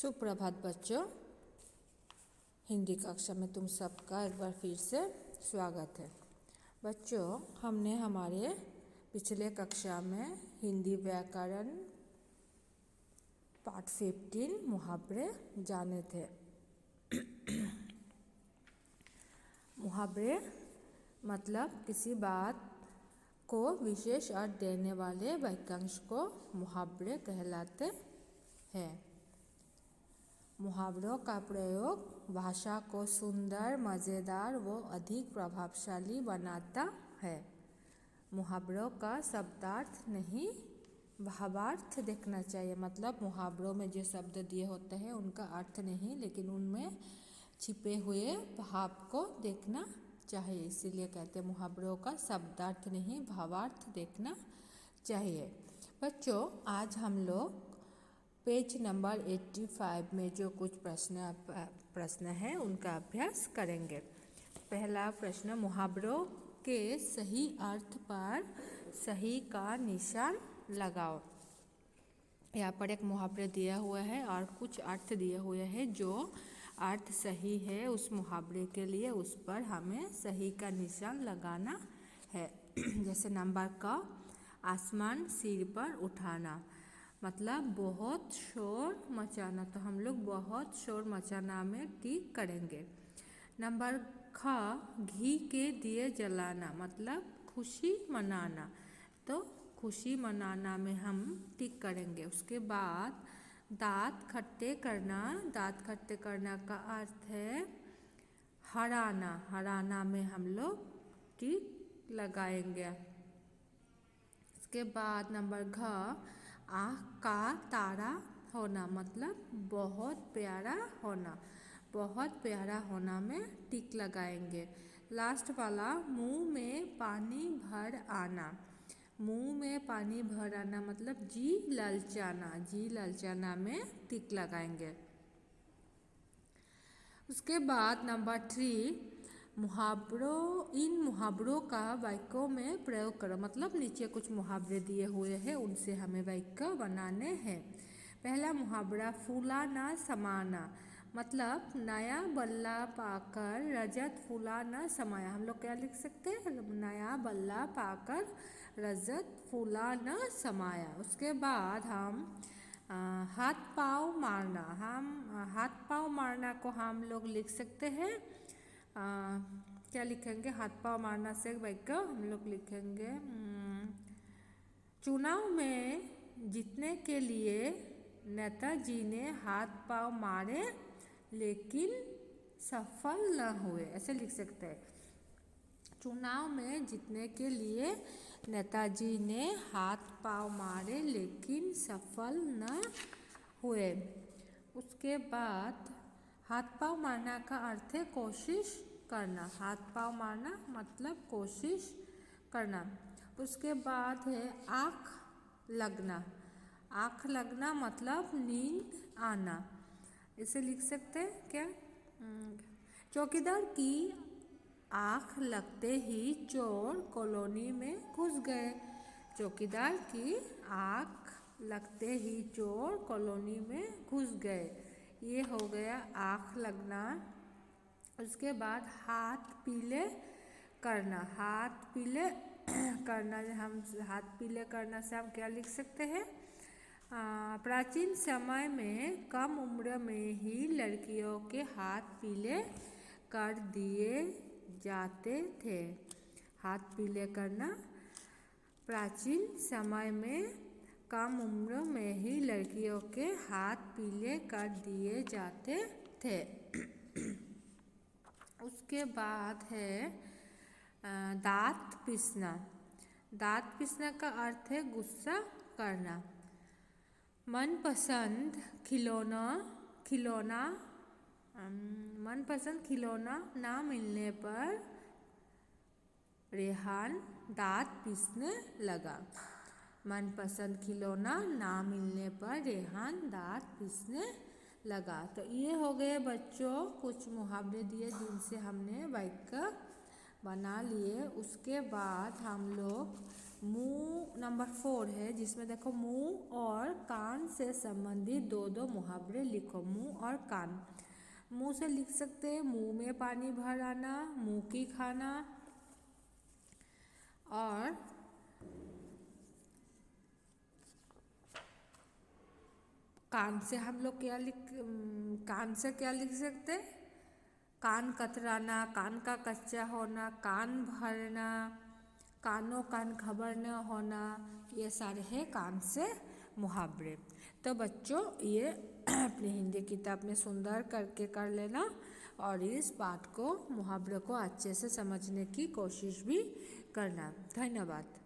सुप्रभात बच्चों, हिंदी कक्षा में तुम सबका एक बार फिर से स्वागत है। बच्चों, हमने हमारे पिछले कक्षा में हिंदी व्याकरण पार्ट 15 मुहावरे जाने थे। मुहावरे मतलब किसी बात को विशेष अर्थ देने वाले वाक्यांश को मुहावरे कहलाते हैं। मुहावरों का प्रयोग भाषा को सुंदर, मज़ेदार व अधिक प्रभावशाली बनाता है। मुहावरों का शब्दार्थ नहीं, भावार्थ देखना चाहिए। मतलब मुहावरों में जो शब्द दिए होते हैं उनका अर्थ नहीं, लेकिन उनमें छिपे हुए भाव को देखना चाहिए। इसीलिए कहते हैं मुहावरों का शब्दार्थ नहीं, भावार्थ देखना चाहिए। बच्चों, आज हम लोग पेज नंबर 85 में जो कुछ प्रश्न है उनका अभ्यास करेंगे। पहला प्रश्न, मुहावरों के सही अर्थ पर सही का निशान लगाओ। यहाँ पर एक मुहावरे दिया हुआ है और कुछ अर्थ दिए हुए हैं। जो अर्थ सही है उस मुहावरे के लिए उस पर हमें सही का निशान लगाना है। जैसे नंबर का, आसमान सिर पर उठाना, मतलब बहुत शोर मचाना, तो हम लोग बहुत शोर मचाना में टिक करेंगे। नंबर ख, घी के दिए जलाना, मतलब खुशी मनाना, तो खुशी मनाना में हम टिक करेंगे। उसके बाद दांत खट्टे करना, दांत खट्टे करना का अर्थ है हराना, हराना में हम लोग टिक लगाएंगे। उसके बाद नंबर घ, आँख का तारा होना, मतलब बहुत प्यारा होना, बहुत प्यारा होना में टिक लगाएंगे। लास्ट वाला, मुंह में पानी भर आना, मुंह में पानी भर आना मतलब जी ललचाना, जी ललचाना में टिक लगाएंगे। उसके बाद नंबर 3, इन मुहावरों का वाक्यों में प्रयोग करो। मतलब नीचे कुछ मुहावरे दिए हुए हैं, उनसे हमें वाक्य बनाने हैं। पहला मुहावरा, फूला न समाना, मतलब नया बल्ला पाकर रजत फूला न समाया। हम लोग क्या लिख सकते हैं? नया बल्ला पाकर रजत फूला न समाया। उसके बाद हम हाथ पाँव मारना, हम हाथ पाँव मारना को हम लोग लिख सकते हैं। क्या लिखेंगे? हाथ पाँव मारना से वाक्य हम लोग लिखेंगे, चुनाव में जीतने के लिए नेताजी ने हाथ पाँव मारे लेकिन सफल न हुए, ऐसे लिख सकते हैं। चुनाव में जीतने के लिए नेताजी ने हाथ पाँव मारे लेकिन सफल न हुए। उसके बाद हाथ पाँव मारना का अर्थ है कोशिश करना, हाथ पाँव मारना मतलब कोशिश करना। उसके बाद है आँख लगना, आँख लगना मतलब नींद आना, इसे लिख सकते हैं क्या? चौकीदार की आँख लगते ही चोर कॉलोनी में घुस गए, चौकीदार की आँख लगते ही चोर कॉलोनी में घुस गए। ये हो गया आँख लगना। उसके बाद हाथ पीले करना, हाथ पीले करना, हम हाथ पीले करना से हम क्या लिख सकते हैं? प्राचीन समय में कम उम्र में ही लड़कियों के हाथ पीले कर दिए जाते थे। हाथ पीले करना, प्राचीन समय में कम उम्र में ही लड़कियों के हाथ पीले कर दिए जाते थे। उसके बाद है दांत पीसना, दांत पीसना का अर्थ है गुस्सा करना। मनपसंद खिलौना ना मिलने पर रेहान दांत पीसने लगा, मनपसंद खिलौना ना मिलने पर रेहान दांत पीसने लगा। तो ये हो गए बच्चों कुछ मुहावरे दिए जिनसे हमने वाक्य बना लिए। उसके बाद हम लोग मुंह नंबर 4 है, जिसमें देखो मुंह और कान से संबंधित दो दो मुहावरे लिखो। मुंह और कान। मुंह से लिख सकते हैं मुंह में पानी भर आना, मुंह की खाना। और कान से हम लोग कान से क्या लिख सकते? कान कतराना, कान का कच्चा होना, कान भरना, कानों कान खबर न होना, ये सारे हैं कान से मुहावरे। तो बच्चों ये अपनी हिंदी किताब में सुंदर करके कर लेना और इस पाठ को मुहावरे को अच्छे से समझने की कोशिश भी करना। धन्यवाद।